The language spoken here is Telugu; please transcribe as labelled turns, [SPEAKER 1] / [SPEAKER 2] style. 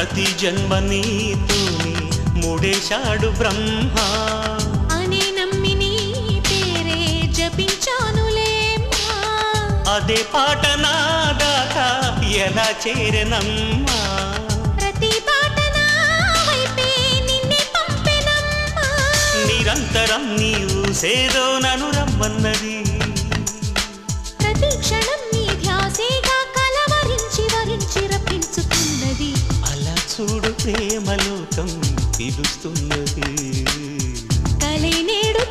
[SPEAKER 1] ప్రతి జన్మ నీతోని ముడేశాడు బ్రహ్మ
[SPEAKER 2] అనే నమ్మి నీ పేరే జపించానులేమ్మా
[SPEAKER 1] అదే పాట నా దాకా ఎలా చేరనమ్మా
[SPEAKER 2] ప్రతి పాట నా వైపే నిన్నే పంపెనమ్మా
[SPEAKER 1] నిరంతరం నీవు సేదో నను రమ్మన్నది
[SPEAKER 2] ప్రతి క్షణం నీ ధ్యాసేగా కలవరించి వరించి రప్పించుతున్నది
[SPEAKER 1] అలా చూడు ప్రేమలోకం పిలుస్తున్నది
[SPEAKER 2] కలే నేడు